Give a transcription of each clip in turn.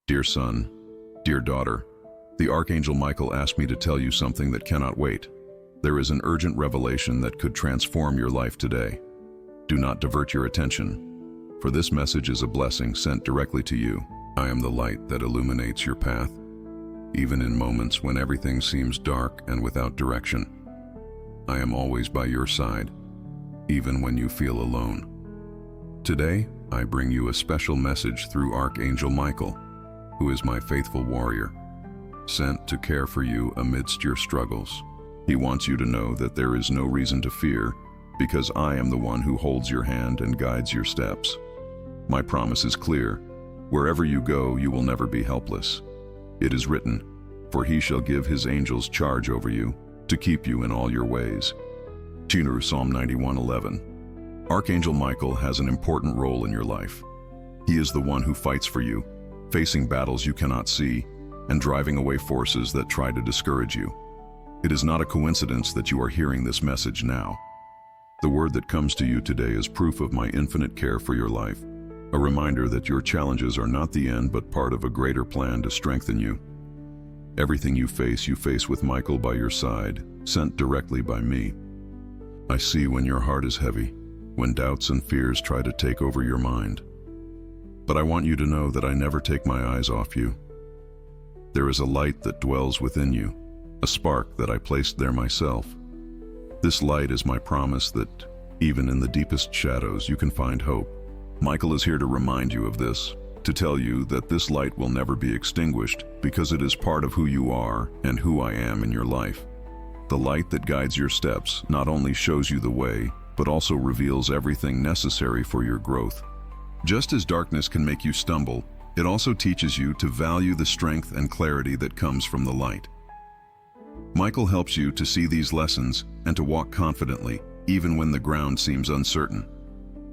Dear son, dear daughter, the Archangel Michael asked me to tell you something that cannot wait. There is an urgent revelation that could transform your life today. Do not divert your attention, for this message is a blessing sent directly to you. I am the light that illuminates your path, even in moments when everything seems dark and without direction. I am always by your side, even when you feel alone. Today, I bring you a special message through Archangel Michael, who is my faithful warrior, sent to care for you amidst your struggles. He wants you to know that there is no reason to fear, because I am the one who holds your hand and guides your steps. My promise is clear. Wherever you go, you will never be helpless. It is written, "For he shall give his angels charge over you, to keep you in all your ways." Psalm 91:11. Archangel Michael has an important role in your life. He is the one who fights for you, facing battles you cannot see, and driving away forces that try to discourage you. It is not a coincidence that you are hearing this message now. The word that comes to you today is proof of my infinite care for your life, a reminder that your challenges are not the end but part of a greater plan to strengthen you. Everything you face with Michael by your side, sent directly by me. I see when your heart is heavy, when doubts and fears try to take over your mind. But I want you to know that I never take my eyes off you. There is a light that dwells within you, a spark that I placed there myself. This light is my promise that, even in the deepest shadows, you can find hope. Michael is here to remind you of this, to tell you that this light will never be extinguished because it is part of who you are and who I am in your life. The light that guides your steps not only shows you the way, but also reveals everything necessary for your growth. Just as darkness can make you stumble, it also teaches you to value the strength and clarity that comes from the light. Michael helps you to see these lessons and to walk confidently, even when the ground seems uncertain.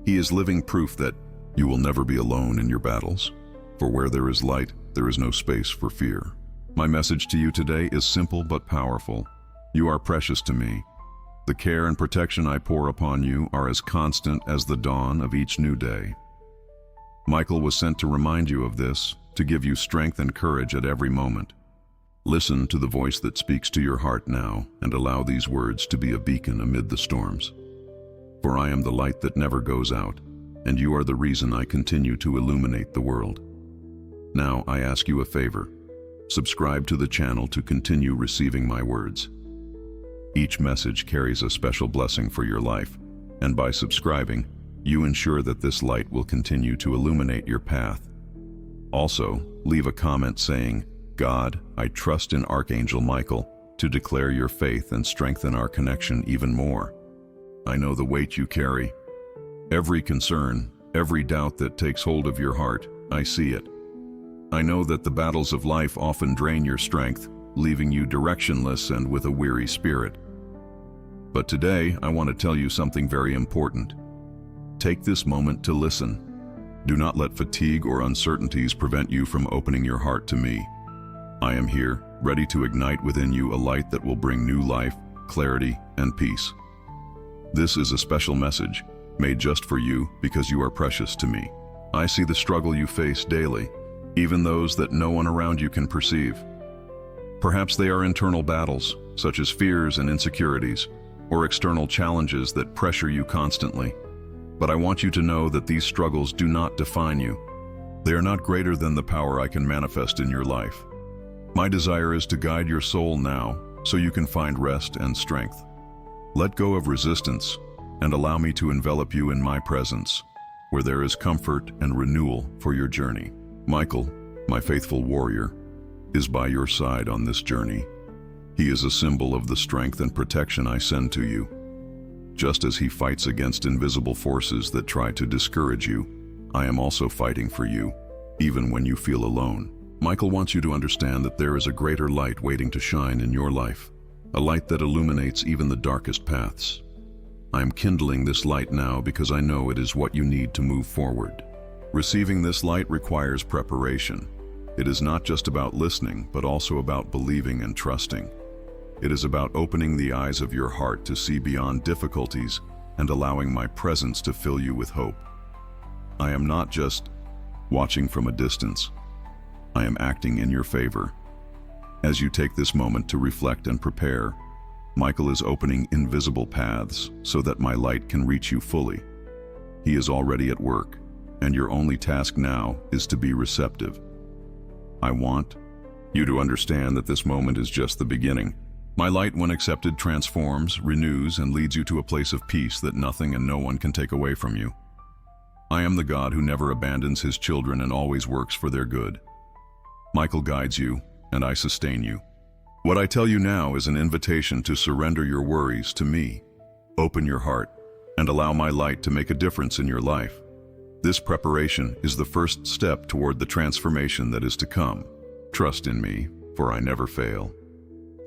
He is living proof that you will never be alone in your battles, for where there is light, there is no space for fear. My message to you today is simple but powerful. You are precious to me. The care and protection I pour upon you are as constant as the dawn of each new day. Michael was sent to remind you of this, to give you strength and courage at every moment. Listen to the voice that speaks to your heart now, and allow these words to be a beacon amid the storms. For I am the light that never goes out, and you are the reason I continue to illuminate the world. Now I ask you a favor. Subscribe to the channel to continue receiving my words. Each message carries a special blessing for your life, and by subscribing, you ensure that this light will continue to illuminate your path. Also, leave a comment saying, "God, I trust in Archangel Michael," to declare your faith and strengthen our connection even more. I know the weight you carry. Every concern, every doubt that takes hold of your heart, I see it. I know that the battles of life often drain your strength, leaving you directionless and with a weary spirit. But today, I want to tell you something very important. Take this moment to listen. Do not let fatigue or uncertainties prevent you from opening your heart to me. I am here, ready to ignite within you a light that will bring new life, clarity, and peace. This is a special message, made just for you because you are precious to me. I see the struggle you face daily, even those that no one around you can perceive. Perhaps they are internal battles, such as fears and insecurities, or external challenges that pressure you constantly. But I want you to know that these struggles do not define you. They are not greater than the power I can manifest in your life. My desire is to guide your soul now, so you can find rest and strength. Let go of resistance, and allow me to envelop you in my presence, where there is comfort and renewal for your journey. Michael, my faithful warrior, is by your side on this journey. He is a symbol of the strength and protection I send to you. Just as he fights against invisible forces that try to discourage you, I am also fighting for you, even when you feel alone. Michael wants you to understand that there is a greater light waiting to shine in your life, a light that illuminates even the darkest paths. I am kindling this light now because I know it is what you need to move forward. Receiving this light requires preparation. It is not just about listening, but also about believing and trusting. It is about opening the eyes of your heart to see beyond difficulties and allowing my presence to fill you with hope. I am not just watching from a distance. I am acting in your favor. As you take this moment to reflect and prepare, Michael is opening invisible paths so that my light can reach you fully. He is already at work, and your only task now is to be receptive. I want you to understand that this moment is just the beginning. My light, when accepted, transforms, renews, and leads you to a place of peace that nothing and no one can take away from you. I am the God who never abandons his children and always works for their good. Michael guides you, and I sustain you. What I tell you now is an invitation to surrender your worries to me. Open your heart, and allow my light to make a difference in your life. This preparation is the first step toward the transformation that is to come. Trust in me, for I never fail.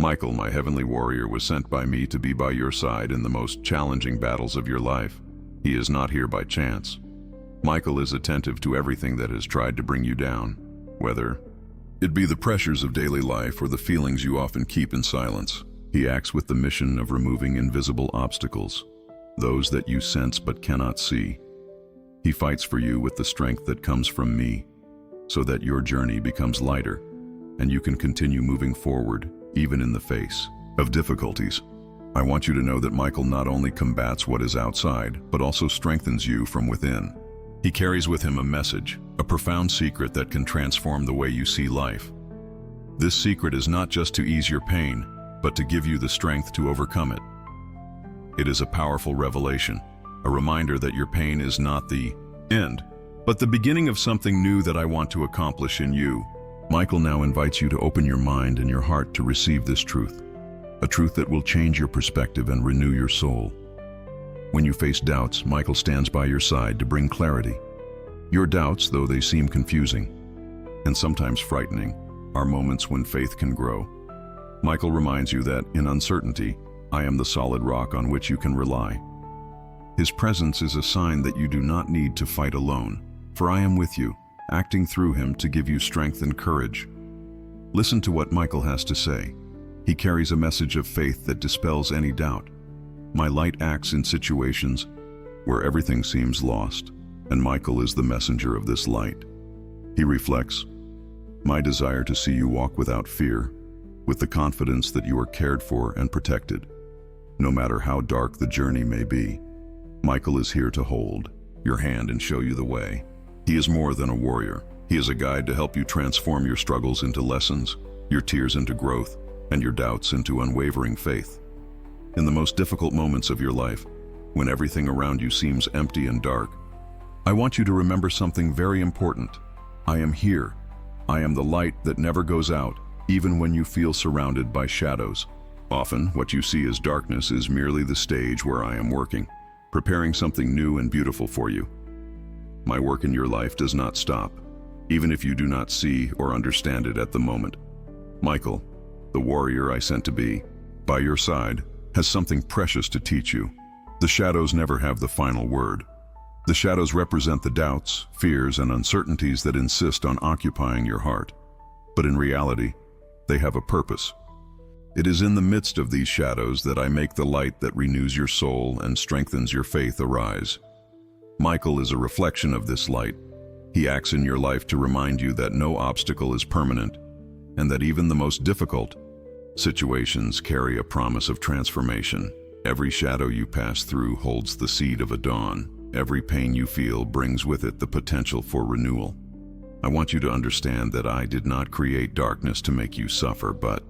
Michael, my heavenly warrior, was sent by me to be by your side in the most challenging battles of your life. He is not here by chance. Michael is attentive to everything that has tried to bring you down, whether it be the pressures of daily life or the feelings you often keep in silence. He acts with the mission of removing invisible obstacles, those that you sense but cannot see. He fights for you with the strength that comes from me, so that your journey becomes lighter, and you can continue moving forward, even in the face of difficulties. I want you to know that Michael not only combats what is outside, but also strengthens you from within. He carries with him a message, a profound secret that can transform the way you see life. This secret is not just to ease your pain, but to give you the strength to overcome it. It is a powerful revelation, a reminder that your pain is not the end, but the beginning of something new that I want to accomplish in you. Michael now invites you to open your mind and your heart to receive this truth, a truth that will change your perspective and renew your soul. When you face doubts, Michael stands by your side to bring clarity. Your doubts, though they seem confusing and sometimes frightening, are moments when faith can grow. Michael reminds you that, in uncertainty, I am the solid rock on which you can rely. His presence is a sign that you do not need to fight alone, for I am with you, acting through him to give you strength and courage. Listen to what Michael has to say. He carries a message of faith that dispels any doubt. My light acts in situations where everything seems lost, and Michael is the messenger of this light. He reflects, my desire to see you walk without fear, with the confidence that you are cared for and protected. No matter how dark the journey may be, Michael is here to hold your hand and show you the way. He is more than a warrior. He is a guide to help you transform your struggles into lessons, your tears into growth, and your doubts into unwavering faith. In the most difficult moments of your life, when everything around you seems empty and dark, I want you to remember something very important. I am here. I am the light that never goes out, even when you feel surrounded by shadows. Often, what you see as darkness is merely the stage where I am working, preparing something new and beautiful for you. My work in your life does not stop, even if you do not see or understand it at the moment. Michael, the warrior I sent to be by your side, has something precious to teach you. The shadows never have the final word. The shadows represent the doubts, fears, and uncertainties that insist on occupying your heart. But in reality, they have a purpose. It is in the midst of these shadows that I make the light that renews your soul and strengthens your faith arise. Michael is a reflection of this light. He acts in your life to remind you that no obstacle is permanent, and that even the most difficult situations carry a promise of transformation. Every shadow you pass through holds the seed of a dawn. Every pain you feel brings with it the potential for renewal. I want you to understand that I did not create darkness to make you suffer, but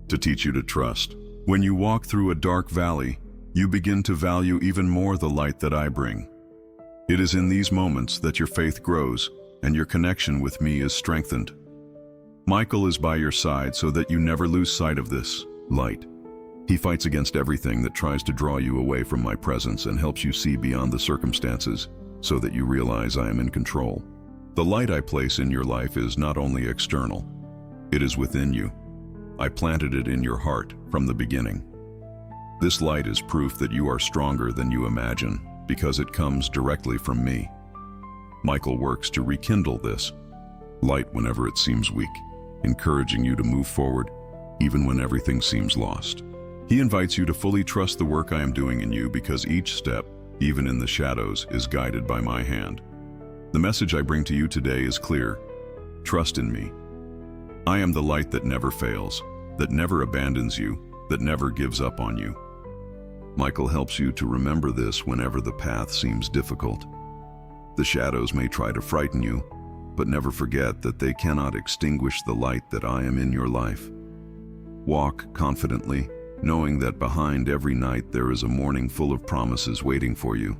to teach you to trust. When you walk through a dark valley, you begin to value even more the light that I bring. It is in these moments that your faith grows and your connection with me is strengthened. Michael is by your side so that you never lose sight of this light. He fights against everything that tries to draw you away from my presence and helps you see beyond the circumstances so that you realize I am in control. The light I place in your life is not only external, it is within you. I planted it in your heart from the beginning. This light is proof that you are stronger than you imagine because it comes directly from me. Michael works to rekindle this light whenever it seems weak, encouraging you to move forward even when everything seems lost. He invites you to fully trust the work I am doing in you because each step, even in the shadows, is guided by my hand. The message I bring to you today is clear. Trust in me, I am the light that never fails, that never abandons you, that never gives up on you. Michael helps you to remember this whenever the path seems difficult. The shadows may try to frighten you, but never forget that they cannot extinguish the light that I am in your life. Walk confidently, knowing that behind every night there is a morning full of promises waiting for you.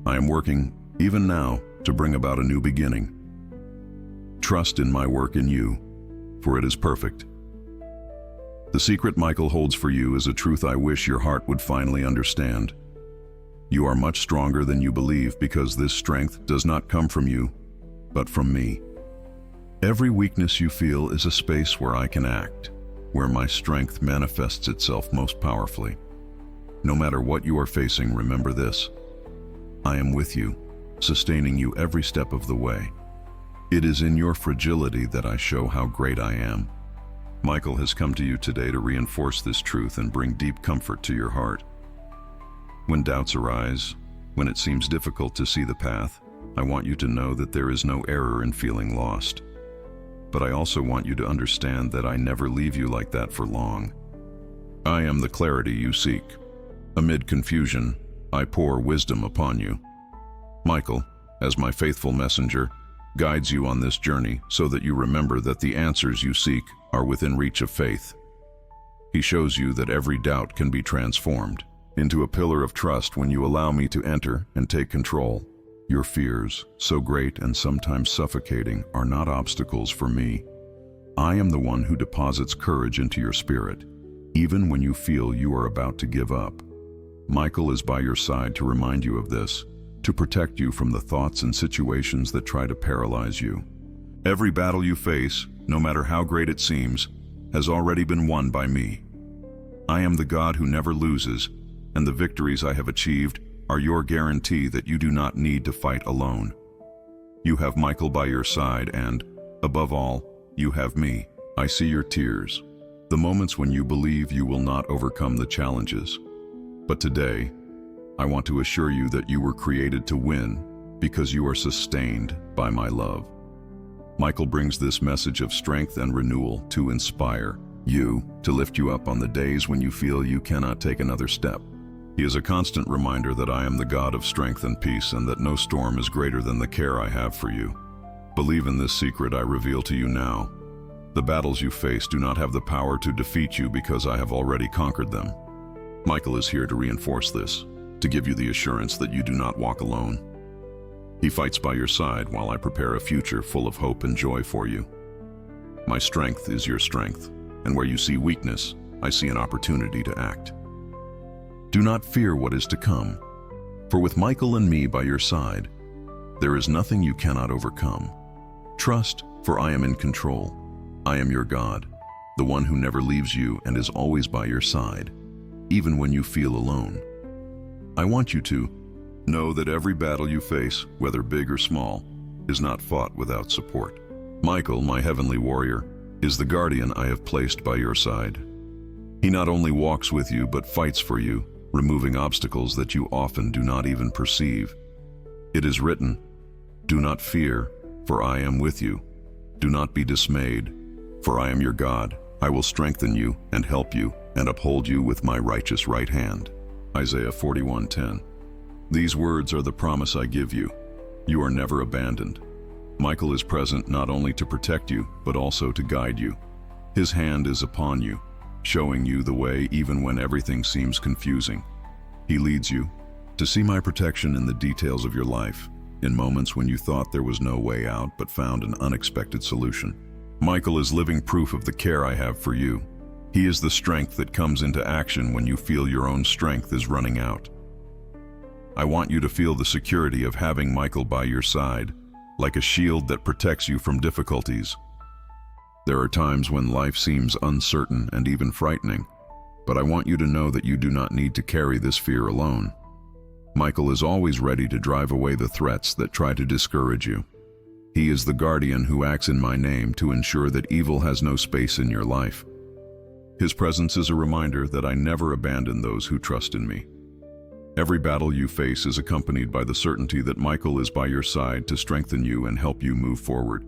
I am working, even now, to bring about a new beginning. Trust in my work in you, for it is perfect. The secret Michael holds for you is a truth I wish your heart would finally understand. You are much stronger than you believe because this strength does not come from you, but from me. Every weakness you feel is a space where I can act, where my strength manifests itself most powerfully. No matter what you are facing, remember this: I am with you, sustaining you every step of the way. It is in your fragility that I show how great I am. Michael has come to you today to reinforce this truth and bring deep comfort to your heart. When doubts arise, when it seems difficult to see the path, I want you to know that there is no error in feeling lost. But I also want you to understand that I never leave you like that for long. I am the clarity you seek. Amid confusion, I pour wisdom upon you. Michael, as my faithful messenger, guides you on this journey so that you remember that the answers you seek are within reach of faith. He shows you that every doubt can be transformed into a pillar of trust when you allow me to enter and take control. Your fears, so great and sometimes suffocating, are not obstacles for me. I am the one who deposits courage into your spirit, even when you feel you are about to give up. Michael is by your side to remind you of this, to protect you from the thoughts and situations that try to paralyze you. Every battle you face, no matter how great it seems, has already been won by me. I am the God who never loses, and the victories I have achieved are your guarantee that you do not need to fight alone. You have Michael by your side and, above all, you have me. I see your tears, the moments when you believe you will not overcome the challenges. But today, I want to assure you that you were created to win because you are sustained by my love. Michael brings this message of strength and renewal to inspire you, to lift you up on the days when you feel you cannot take another step. He is a constant reminder that I am the God of strength and peace and that no storm is greater than the care I have for you. Believe in this secret I reveal to you now. The battles you face do not have the power to defeat you because I have already conquered them. Michael is here to reinforce this, to give you the assurance that you do not walk alone. He fights by your side while I prepare a future full of hope and joy for you. My strength is your strength, and where you see weakness, I see an opportunity to act. Do not fear what is to come, for with Michael and me by your side, there is nothing you cannot overcome. Trust, for I am in control. I am your God, the one who never leaves you and is always by your side, even when you feel alone. I want you to know that every battle you face, whether big or small, is not fought without support. Michael, my heavenly warrior, is the guardian I have placed by your side. He not only walks with you but fights for you, removing obstacles that you often do not even perceive. It is written, "Do not fear, for I am with you. Do not be dismayed, for I am your God. I will strengthen you and help you and uphold you with my righteous right hand." Isaiah 41:10. These words are the promise I give you. You are never abandoned. Michael is present not only to protect you, but also to guide you. His hand is upon you, showing you the way even when everything seems confusing. He leads you to see my protection in the details of your life, in moments when you thought there was no way out but found an unexpected solution. Michael is living proof of the care I have for you. He is the strength that comes into action when you feel your own strength is running out. I want you to feel the security of having Michael by your side, like a shield that protects you from difficulties. There are times when life seems uncertain and even frightening, but I want you to know that you do not need to carry this fear alone. Michael is always ready to drive away the threats that try to discourage you. He is the guardian who acts in my name to ensure that evil has no space in your life. His presence is a reminder that I never abandon those who trust in me. Every battle you face is accompanied by the certainty that Michael is by your side to strengthen you and help you move forward.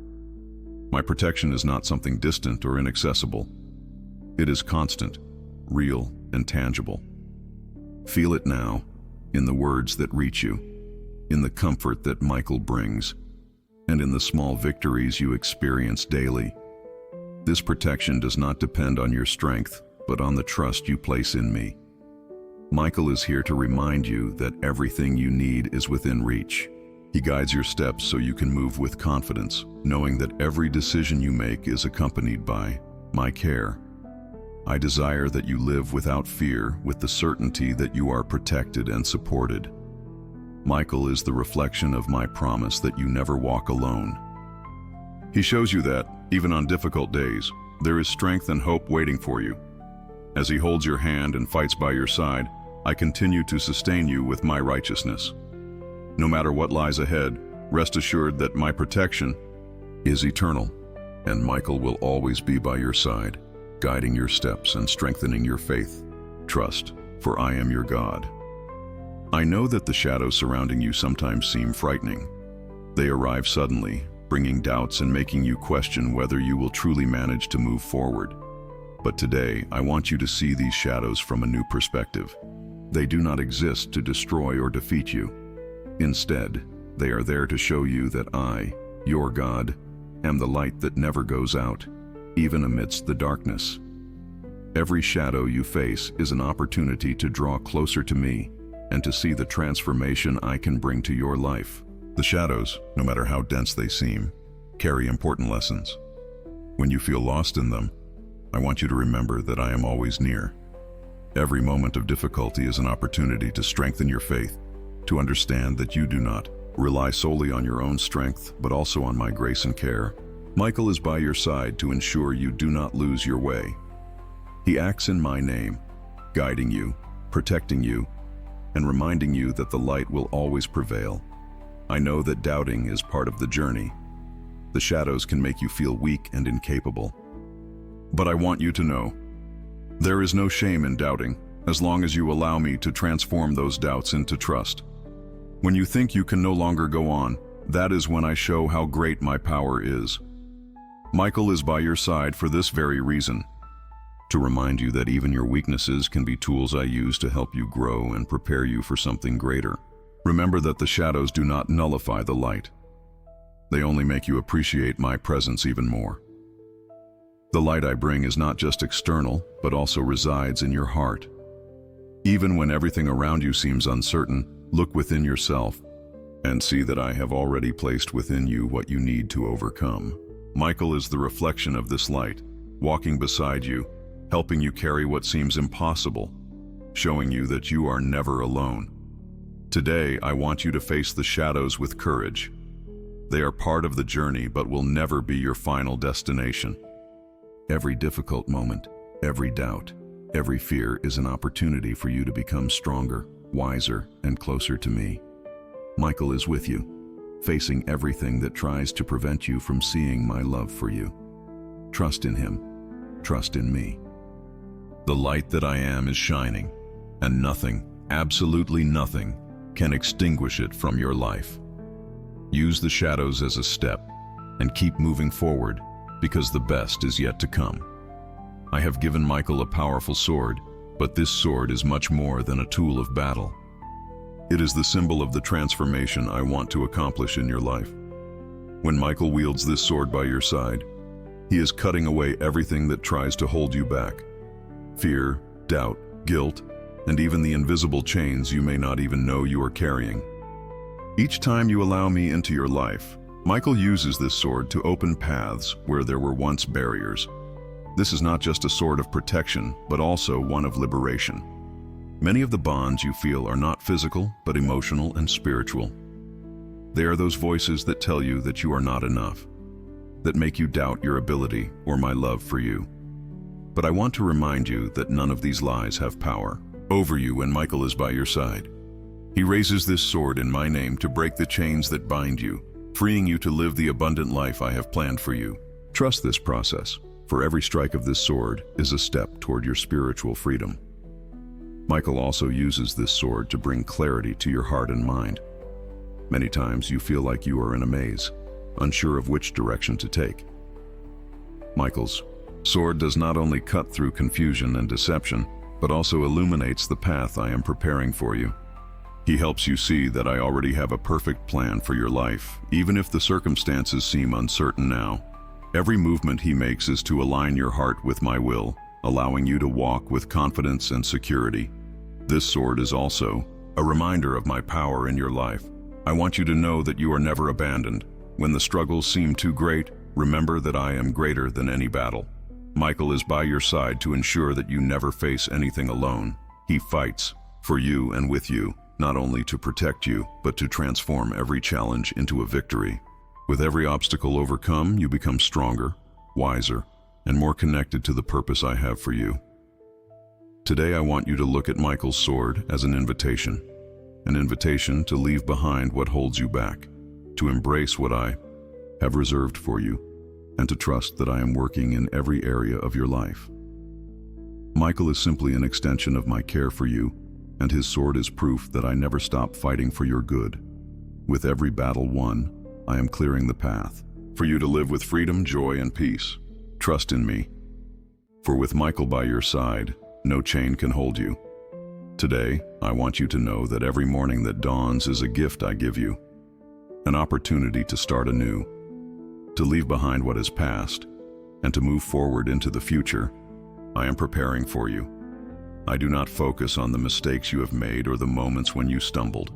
My protection is not something distant or inaccessible. It is constant, real, and tangible. Feel it now, in the words that reach you, in the comfort that Michael brings, and in the small victories you experience daily. This protection does not depend on your strength, but on the trust you place in me. Michael is here to remind you that everything you need is within reach. He guides your steps so you can move with confidence, knowing that every decision you make is accompanied by my care. I desire that you live without fear, with the certainty that you are protected and supported. Michael is the reflection of my promise that you never walk alone. He shows you that, even on difficult days, there is strength and hope waiting for you. As he holds your hand and fights by your side, I continue to sustain you with my righteousness. No matter what lies ahead, rest assured that my protection is eternal, and Michael will always be by your side, guiding your steps and strengthening your faith. Trust, for I am your God. I know that the shadows surrounding you sometimes seem frightening. They arrive suddenly, bringing doubts and making you question whether you will truly manage to move forward. But today, I want you to see these shadows from a new perspective. They do not exist to destroy or defeat you. Instead, they are there to show you that I, your God, am the light that never goes out, even amidst the darkness. Every shadow you face is an opportunity to draw closer to me and to see the transformation I can bring to your life. The shadows, no matter how dense they seem, carry important lessons. When you feel lost in them, I want you to remember that I am always near. Every moment of difficulty is an opportunity to strengthen your faith, to understand that you do not rely solely on your own strength, but also on my grace and care. Michael is by your side to ensure you do not lose your way. He acts in my name, guiding you, protecting you, and reminding you that the light will always prevail. I know that doubting is part of the journey. The shadows can make you feel weak and incapable. But I want you to know, there is no shame in doubting, as long as you allow me to transform those doubts into trust. When you think you can no longer go on, that is when I show how great my power is. Michael is by your side for this very reason, to remind you that even your weaknesses can be tools I use to help you grow and prepare you for something greater. Remember that the shadows do not nullify the light. They only make you appreciate my presence even more. The light I bring is not just external, but also resides in your heart. Even when everything around you seems uncertain, look within yourself and see that I have already placed within you what you need to overcome. Michael is the reflection of this light, walking beside you, helping you carry what seems impossible, showing you that you are never alone. Today, I want you to face the shadows with courage. They are part of the journey, but will never be your final destination. Every difficult moment, every doubt, every fear is an opportunity for you to become stronger, wiser, and closer to me. Michael is with you, facing everything that tries to prevent you from seeing my love for you. Trust in him. Trust in me. The light that I am is shining, and nothing, absolutely nothing, can extinguish it from your life. Use the shadows as a step, and keep moving forward, because the best is yet to come. I have given Michael a powerful sword, but this sword is much more than a tool of battle. It is the symbol of the transformation I want to accomplish in your life. When Michael wields this sword by your side, he is cutting away everything that tries to hold you back. Fear, doubt, guilt, and even the invisible chains you may not even know you are carrying. Each time you allow me into your life, Michael uses this sword to open paths where there were once barriers. This is not just a sword of protection, but also one of liberation. Many of the bonds you feel are not physical, but emotional and spiritual. They are those voices that tell you that you are not enough, that make you doubt your ability or my love for you. But I want to remind you that none of these lies have power over you when Michael is by your side. He raises this sword in my name to break the chains that bind you, freeing you to live the abundant life I have planned for you. Trust this process, for every strike of this sword is a step toward your spiritual freedom. Michael also uses this sword to bring clarity to your heart and mind. Many times you feel like you are in a maze, unsure of which direction to take. Michael's sword does not only cut through confusion and deception, but also illuminates the path I am preparing for you. He helps you see that I already have a perfect plan for your life, even if the circumstances seem uncertain now. Every movement he makes is to align your heart with my will, allowing you to walk with confidence and security. This sword is also a reminder of my power in your life. I want you to know that you are never abandoned. When the struggles seem too great, remember that I am greater than any battle. Michael is by your side to ensure that you never face anything alone. He fights for you and with you, not only to protect you, but to transform every challenge into a victory. With every obstacle overcome, you become stronger, wiser, and more connected to the purpose I have for you. Today I want you to look at Michael's sword as an invitation to leave behind what holds you back, to embrace what I have reserved for you, and to trust that I am working in every area of your life. Michael is simply an extension of my care for you, and his sword is proof that I never stop fighting for your good. With every battle won, I am clearing the path for you to live with freedom, joy, and peace. Trust in me, for with Michael by your side, no chain can hold you. Today, I want you to know that every morning that dawns is a gift I give you, an opportunity to start anew, to leave behind what is past, and to move forward into the future I am preparing for you. I do not focus on the mistakes you have made or the moments when you stumbled.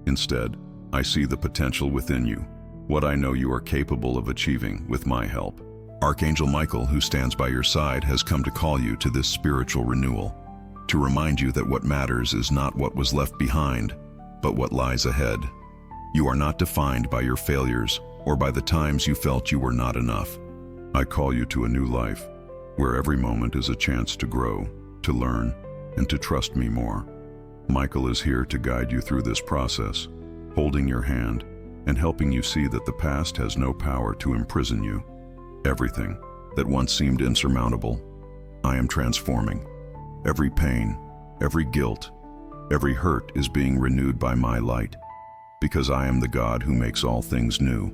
Instead, I see the potential within you, what I know you are capable of achieving with my help. Archangel Michael, who stands by your side, has come to call you to this spiritual renewal, to remind you that what matters is not what was left behind, but what lies ahead. You are not defined by your failures or by the times you felt you were not enough. I call you to a new life, where every moment is a chance to grow, to learn, and to trust me more. Michael is here to guide you through this process, holding your hand and helping you see that the past has no power to imprison you. Everything that once seemed insurmountable, I am transforming. Every pain, every guilt, every hurt is being renewed by my light, because I am the God who makes all things new.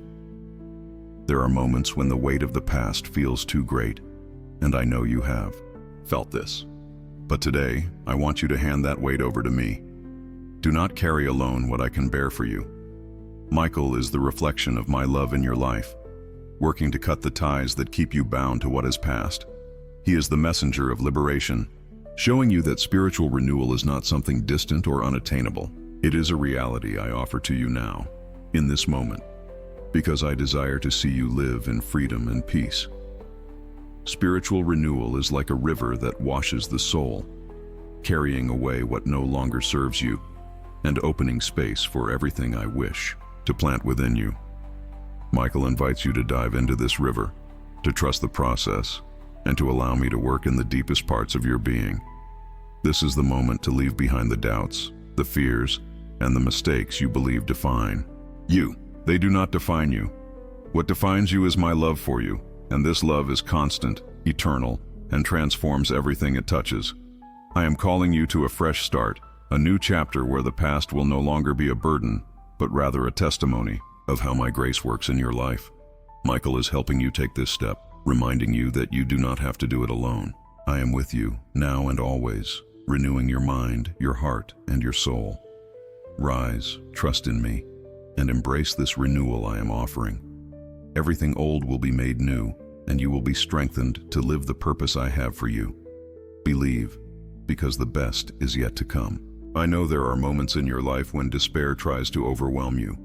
There are moments when the weight of the past feels too great, and I know you have felt this. But today, I want you to hand that weight over to me. Do not carry alone what I can bear for you. Michael is the reflection of my love in your life, working to cut the ties that keep you bound to what is past. He is the messenger of liberation, showing you that spiritual renewal is not something distant or unattainable. It is a reality I offer to you now, in this moment, because I desire to see you live in freedom and peace. Spiritual renewal is like a river that washes the soul, carrying away what no longer serves you and opening space for everything I wish to plant within you. Michael invites you to dive into this river, to trust the process, and to allow me to work in the deepest parts of your being. This is the moment to leave behind the doubts, the fears, and the mistakes you believe define you. They do not define you. What defines you is my love for you, and this love is constant, eternal, and transforms everything it touches. I am calling you to a fresh start, a new chapter where the past will no longer be a burden, but rather a testimony of how my grace works in your life. Michael is helping you take this step, reminding you that you do not have to do it alone. I am with you, now and always, renewing your mind, your heart, and your soul. Rise, trust in me, and embrace this renewal I am offering. Everything old will be made new, and you will be strengthened to live the purpose I have for you. Believe, because the best is yet to come. I know there are moments in your life when despair tries to overwhelm you.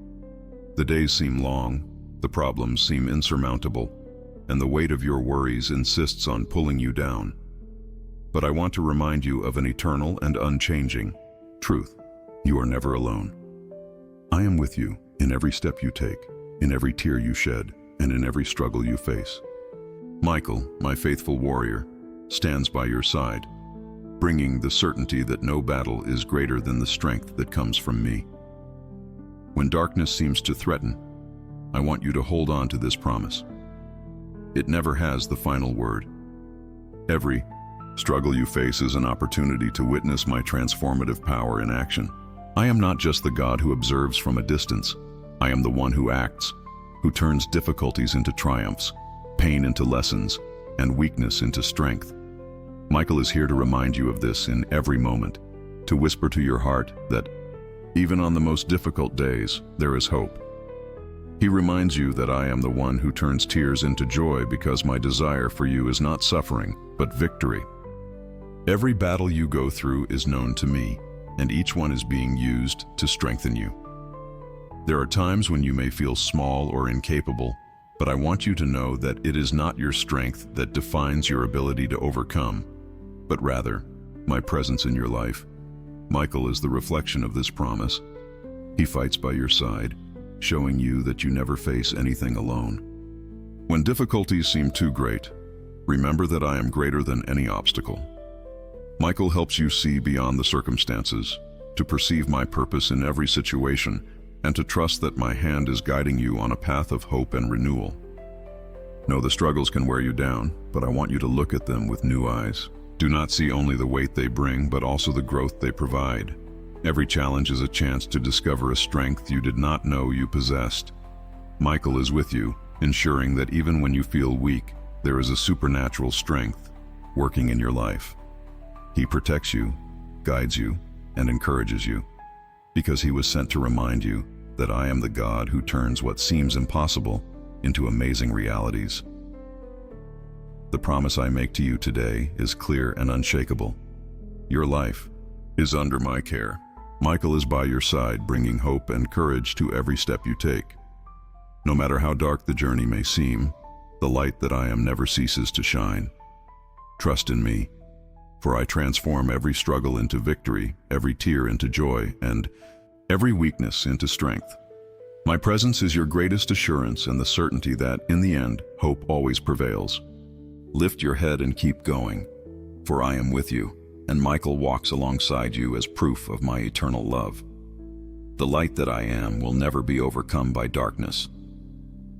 The days seem long, the problems seem insurmountable, and the weight of your worries insists on pulling you down. But I want to remind you of an eternal and unchanging truth. You are never alone. I am with you in every step you take, in every tear you shed, and in every struggle you face. Michael, my faithful warrior, stands by your side, bringing the certainty that no battle is greater than the strength that comes from me. When darkness seems to threaten, I want you to hold on to this promise. It never has the final word. Every struggle you face is an opportunity to witness my transformative power in action. I am not just the God who observes from a distance. I am the one who acts, who turns difficulties into triumphs, pain into lessons, and weakness into strength. Michael is here to remind you of this in every moment, to whisper to your heart that even on the most difficult days, there is hope. He reminds you that I am the one who turns tears into joy because my desire for you is not suffering, but victory. Every battle you go through is known to me, and each one is being used to strengthen you. There are times when you may feel small or incapable, but I want you to know that it is not your strength that defines your ability to overcome, but rather, my presence in your life. Michael is the reflection of this promise. He fights by your side, showing you that you never face anything alone. When difficulties seem too great, remember that I am greater than any obstacle. Michael helps you see beyond the circumstances, to perceive my purpose in every situation, and to trust that my hand is guiding you on a path of hope and renewal. No, the struggles can wear you down, but I want you to look at them with new eyes. Do not see only the weight they bring, but also the growth they provide. Every challenge is a chance to discover a strength you did not know you possessed. Michael is with you, ensuring that even when you feel weak, there is a supernatural strength working in your life. He protects you, guides you, and encourages you, because he was sent to remind you that I am the God who turns what seems impossible into amazing realities. The promise I make to you today is clear and unshakable. Your life is under my care. Michael is by your side, bringing hope and courage to every step you take. No matter how dark the journey may seem, the light that I am never ceases to shine. Trust in me, for I transform every struggle into victory, every tear into joy, and every weakness into strength. My presence is your greatest assurance and the certainty that, in the end, hope always prevails. Lift your head and keep going, for I am with you, and Michael walks alongside you as proof of my eternal love. The light that I am will never be overcome by darkness.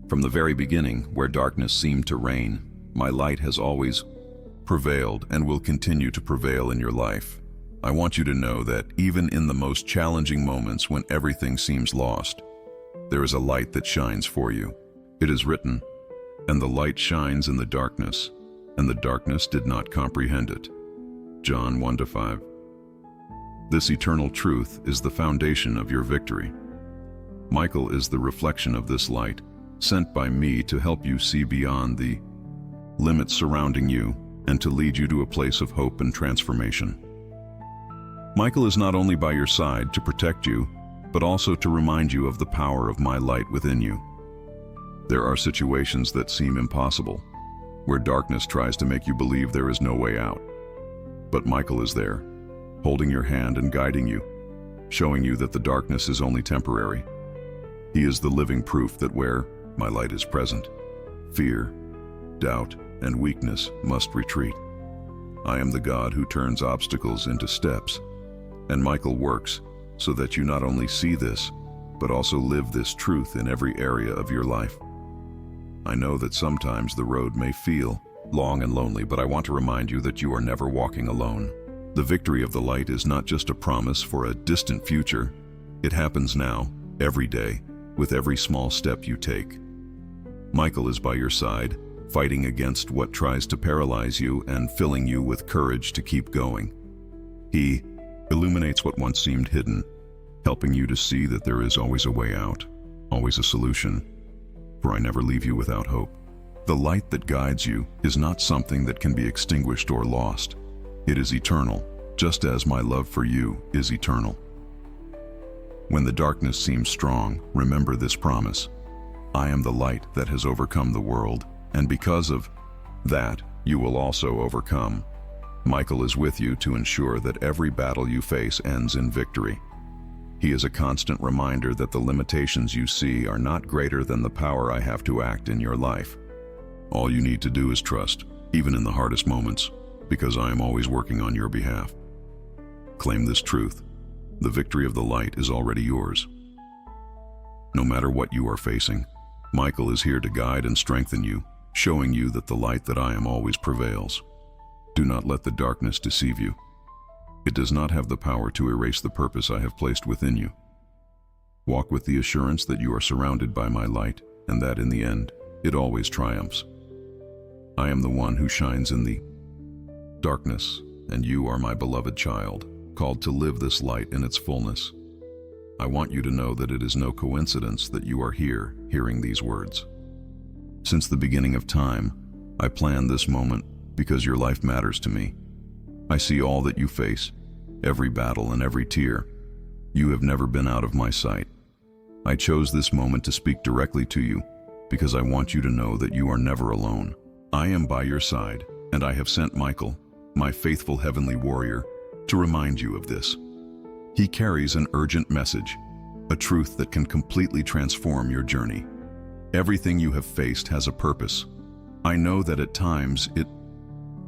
From the very beginning, where darkness seemed to reign, my light has always prevailed and will continue to prevail in your life. I want you to know that even in the most challenging moments when everything seems lost, there is a light that shines for you. It is written, "And the light shines in the darkness, and the darkness did not comprehend it." John 1-5. This eternal truth is the foundation of your victory. Michael is the reflection of this light, sent by me to help you see beyond the limits surrounding you and to lead you to a place of hope and transformation. Michael is not only by your side to protect you, but also to remind you of the power of my light within you. There are situations that seem impossible, where darkness tries to make you believe there is no way out. But Michael is there, holding your hand and guiding you, showing you that the darkness is only temporary. He is the living proof that where my light is present, fear, doubt, and weakness must retreat. I am the God who turns obstacles into steps, and Michael works so that you not only see this, but also live this truth in every area of your life. I know that sometimes the road may feel long and lonely, but I want to remind you that you are never walking alone. The victory of the light is not just a promise for a distant future. It happens now, every day, with every small step you take. Michael is by your side, fighting against what tries to paralyze you and filling you with courage to keep going. He illuminates what once seemed hidden, helping you to see that there is always a way out, always a solution, for I never leave you without hope. The light that guides you is not something that can be extinguished or lost. It is eternal, just as my love for you is eternal. When the darkness seems strong, remember this promise. I am the light that has overcome the world, and because of that, you will also overcome. Michael is with you to ensure that every battle you face ends in victory. He is a constant reminder that the limitations you see are not greater than the power I have to act in your life. All you need to do is trust, even in the hardest moments, because I am always working on your behalf. Claim this truth. The victory of the light is already yours. No matter what you are facing, Michael is here to guide and strengthen you, showing you that the light that I am always prevails. Do not let the darkness deceive you. It does not have the power to erase the purpose I have placed within you. Walk with the assurance that you are surrounded by my light, and that in the end, it always triumphs. I am the one who shines in the darkness, and you are my beloved child, called to live this light in its fullness. I want you to know that it is no coincidence that you are here, hearing these words. Since the beginning of time, I planned this moment because your life matters to me. I see all that you face, every battle and every tear. You have never been out of my sight. I chose this moment to speak directly to you because I want you to know that you are never alone. I am by your side, and I have sent Michael, my faithful heavenly warrior, to remind you of this. He carries an urgent message, a truth that can completely transform your journey. Everything you have faced has a purpose. I know that at times it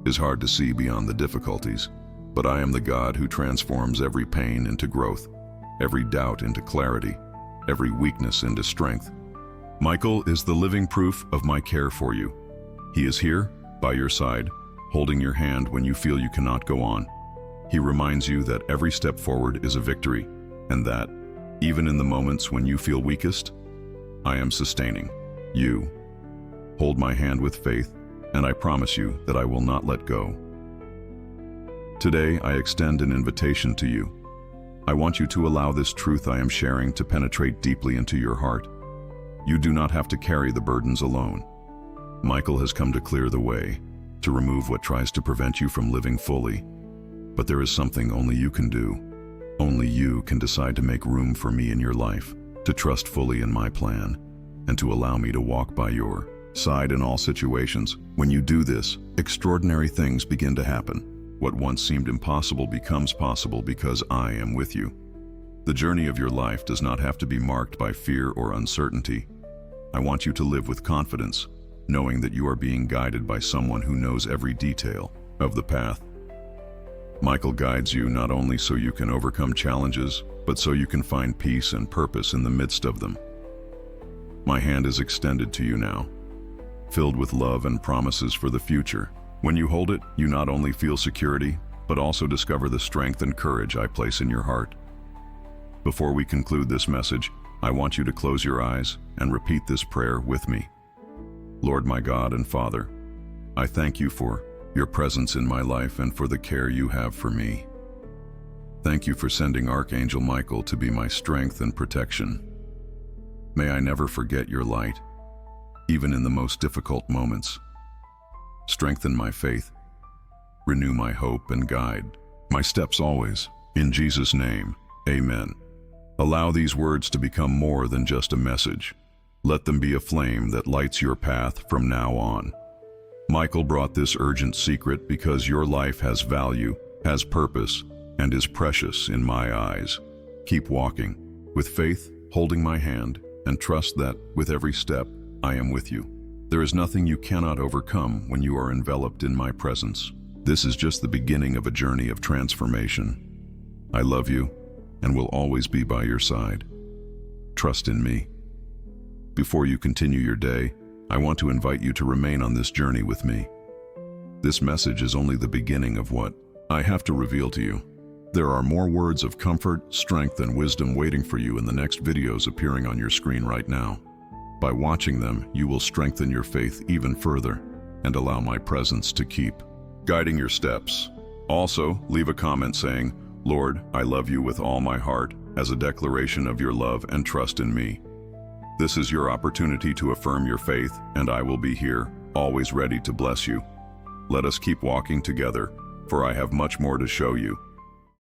is hard to see beyond the difficulties, but I am the God who transforms every pain into growth, every doubt into clarity, every weakness into strength. Michael is the living proof of my care for you. He is here, by your side, holding your hand when you feel you cannot go on. He reminds you that every step forward is a victory, and that, even in the moments when you feel weakest, I am sustaining you. Hold my hand with faith, and I promise you that I will not let go. Today, I extend an invitation to you. I want you to allow this truth I am sharing to penetrate deeply into your heart. You do not have to carry the burdens alone. Michael has come to clear the way, to remove what tries to prevent you from living fully. But there is something only you can do. Only you can decide to make room for me in your life, to trust fully in my plan, and to allow me to walk by your side in all situations. When you do this, extraordinary things begin to happen. What once seemed impossible becomes possible because I am with you. The journey of your life does not have to be marked by fear or uncertainty. I want you to live with confidence, knowing that you are being guided by someone who knows every detail of the path. Michael guides you not only so you can overcome challenges, but so you can find peace and purpose in the midst of them. My hand is extended to you now, filled with love and promises for the future. When you hold it, you not only feel security, but also discover the strength and courage I place in your heart. Before we conclude this message, I want you to close your eyes and repeat this prayer with me. Lord my God and Father, I thank you for your presence in my life and for the care you have for me. Thank you for sending Archangel Michael to be my strength and protection. May I never forget your light, even in the most difficult moments. Strengthen my faith, renew my hope, and guide my steps always. In Jesus' name, amen. Allow these words to become more than just a message. Let them be a flame that lights your path from now on. Michael brought this urgent secret because your life has value, has purpose, and is precious in my eyes. Keep walking with faith, holding my hand, and trust that, with every step, I am with you. There is nothing you cannot overcome when you are enveloped in my presence. This is just the beginning of a journey of transformation. I love you and will always be by your side. Trust in me. Before you continue your day, I want to invite you to remain on this journey with me. This message is only the beginning of what I have to reveal to you. There are more words of comfort, strength, and wisdom waiting for you in the next videos appearing on your screen right now. By watching them, you will strengthen your faith even further and allow my presence to keep guiding your steps. Also, leave a comment saying, "Lord, I love you with all my heart," as a declaration of your love and trust in me. This is your opportunity to affirm your faith, and I will be here, always ready to bless you. Let us keep walking together, for I have much more to show you.